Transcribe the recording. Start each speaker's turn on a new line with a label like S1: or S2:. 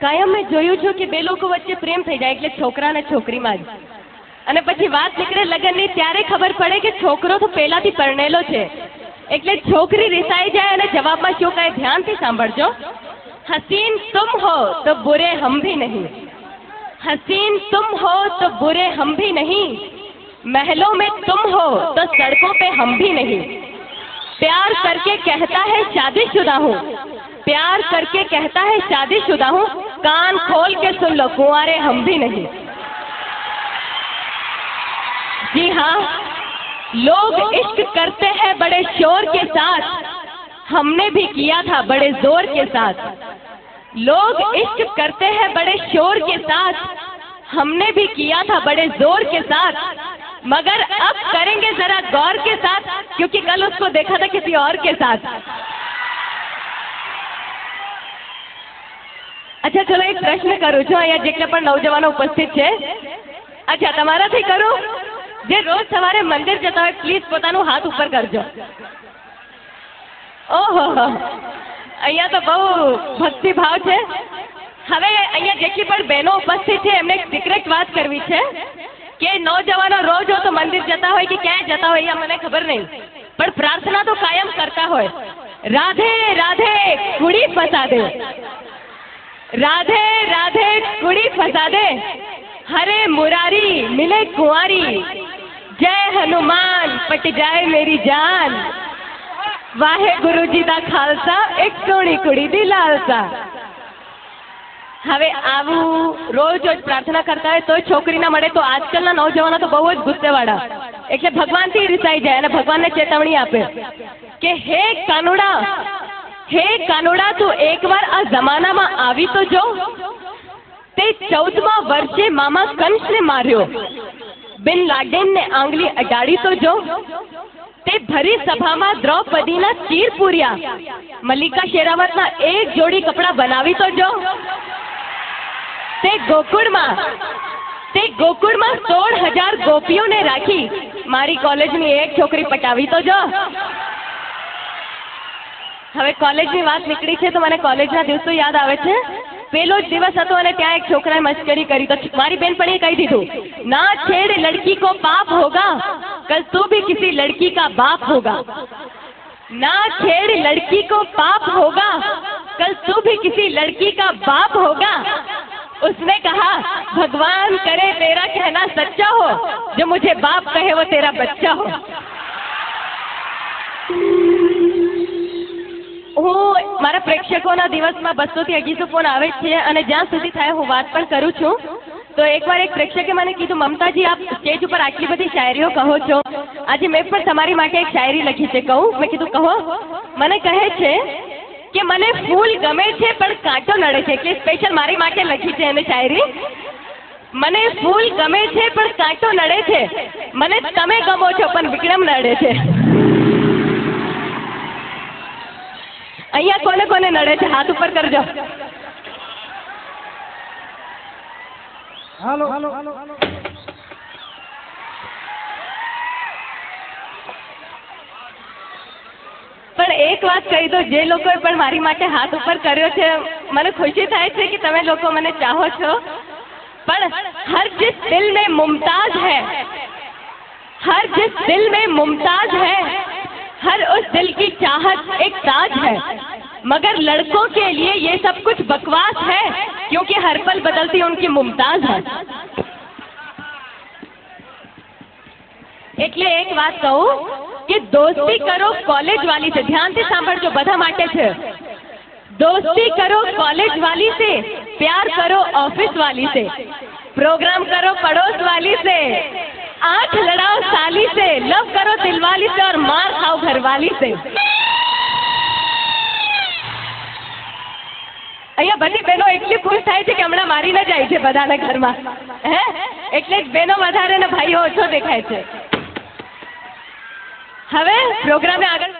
S1: કાયમ મેં જોયું છે કે બે લોકો વચ્ચે પ્રેમ થઈ જાય એટલે છોકરા અને છોકરીમાં જ, અને પછી વાત નીકળે લગ્નની ત્યારે ખબર પડે કે છોકરો તો પહેલાથી પરણેલો છે, એટલે છોકરી રિસાઈ જાય અને જવાબમાં શું કહે ધ્યાનથી સાંભળજો। हसीन तुम हो तो बुरे हम भी नहीं, हसीन तुम हो तो बुरे हम भी नहीं, महलों में तुम हो तो सड़कों पे हम भी नहीं, प्यार करके कहता है शादीशुदा हूँ, प्यार करके कहता है शादीशुदा हूँ, कान खोल के सुन लो कुंवारे हम भी नहीं। जी हाँ, लोग इश्क करते हैं बड़े शोर के साथ, हमने भी किया था बड़े जोर के साथ, लोग इश्क करते हैं बड़े शोर के साथ, हमने भी किया था बड़े जोर के साथ, मगर अब करेंगे जरा गौर के साथ, क्योंकि कल उसको देखा था किसी और के साथ। अच्छा चलो एक प्रश्न करूँ છું અહીંયા જેટલા પણ નવજવાનો ઉપસ્થિત છે, અચ્છા તમારાથી કરું, જે રોજ સવારે મંદિર જતા હોય પ્લીઝ પોતાનું હાથ ઉપર કરજો। ઓહો, અહીંયા તો બહુ ભક્તિભાવ છે। હવે અહીંયા જેટલી પણ બહેનો ઉપસ્થિત છે એમને એક સિક્રેટ વાત કરવી છે કે નौजवानो રોજ હો તો મંદિર જતા હોય કે ક્યાંય જતા હોય એ મને ખબર નહીં, પણ પ્રાર્થના તો કાયમ કરતા હોય, રાધે રાધે કુડી ફસા દે, राधे राधे कुड़ी फसा दे, हरे मुरारी मिले कुंवारी, जय हनुमान पट जाए मेरी जान, वाहे गुरु जी दा खालसा एक सोनी कुड़ी दी लालसा। હવે આવું રોજ રોજ પ્રાર્થના કરતા હોય તો છોકરી ના મળે તો આજકાલના નौजवानो તો બહુ જ ગુસ્સેવાળા, એટલે ભગવાનથી રિસાઈ જાય અને ભગવાનને ચેતવણી આપે કે હે કાનુડા, हे कानोड़ा तू एक बार आ जमाना में आवी तो जो, ते 14मा वर्षे मामा कंस ने मार्यो, बिन लाडेन ने आंगली अडाड़ी तो जो, ते भरी सभा में द्रौपदी ना चीर पूरिया, मल्लिका शेरावत ना एक जोड़ी कपड़ा बनावी तो जो, ते गोकुड़ में 16,000 गोपियों ने राखी, मारी कॉलेज में एक छोकरी पटावी तो जो। હવે કોલેજની વાત નીકળી છે તો મને કોલેજના દિવસો યાદ આવે છે। પેલો જ દિવસ હતો અને ત્યાં એક છોકરાએ મસ્કરી કરી તો મારી બેનપણીએ કહી દીધું, ના છેડ લड़की को पाप होगा, कल तू भी किसी लड़की का बाप होगा, ना छेड़ लड़की को पाप होगा, कल तू भी किसी लड़की का बाप होगा। उसने कहा भगवान करे तेरा कहना सच्चा हो, जो मुझे बाप कहे वो तेरा बच्चा हो। હું મારા પ્રેક્ષકોના દિવસમાં 200 થી 250 ફોન આવે છે અને જ્યાં સુધી થાય હું વાત પણ કરું છું। તો એકવાર એક પ્રેક્ષકે મને કીધું મમતાજી આપ સ્ટેજ ઉપર આટલી બધી શાયરીઓ કહો છો, આજે મેં પણ તમારી માટે એક શાયરી લખી છે, કહું? મેં કીધું કહો। મને કહે છે કે મને ફૂલ ગમે છે પણ કાંટો નડે છે, એટલે સ્પેશિયલ મારી માટે લખી છે એને શાયરી। મને ફૂલ ગમે છે પણ કાંટો નડે છે, મને તમે ગમો છો પણ વિક્રમ નડે છે। અહીંયા કોને કોને નડે છે હાથ ઉપર કરજો। હાલો પણ એક વાત કહી દો, જે લોકોએ પણ મારી માટે હાથ ઉપર કર્યો છે મને ખુશી થાય છે કે તમે લોકો મને ચાહો છો, પણ હર जिस दिल में मुमताज है, हर जिस दिल में मुमताज है, हर उस दिल की चाहत एक ताज है, मगर लड़कों के लिए ये सब कुछ बकवास है, क्योंकि हर पल बदलती उनकी मुमताज है। એટલે એક વાત કહું કે દોસ્તી કરો કોલેજ વાલી से, ध्यान से સાંભળજો બધા માટે છે। दोस्ती करो कॉलेज वाली से, प्यार करो ऑफिस वाली से, प्रोग्राम करो पड़ोस वाली से, आंख लड़ाओ साली से, लव करो दिलवाली से और मार खाओ घरवाली से। અહીંયા બધી બહેનો એટલી ખુશ થાય છે કે હમણાં મારી ન જાય છે બધાના ઘરમાં, હે એટલે જ બહેનો વધારે ને ભાઈઓ ઓછો દેખાય છે। હવે પ્રોગ્રામે આગળ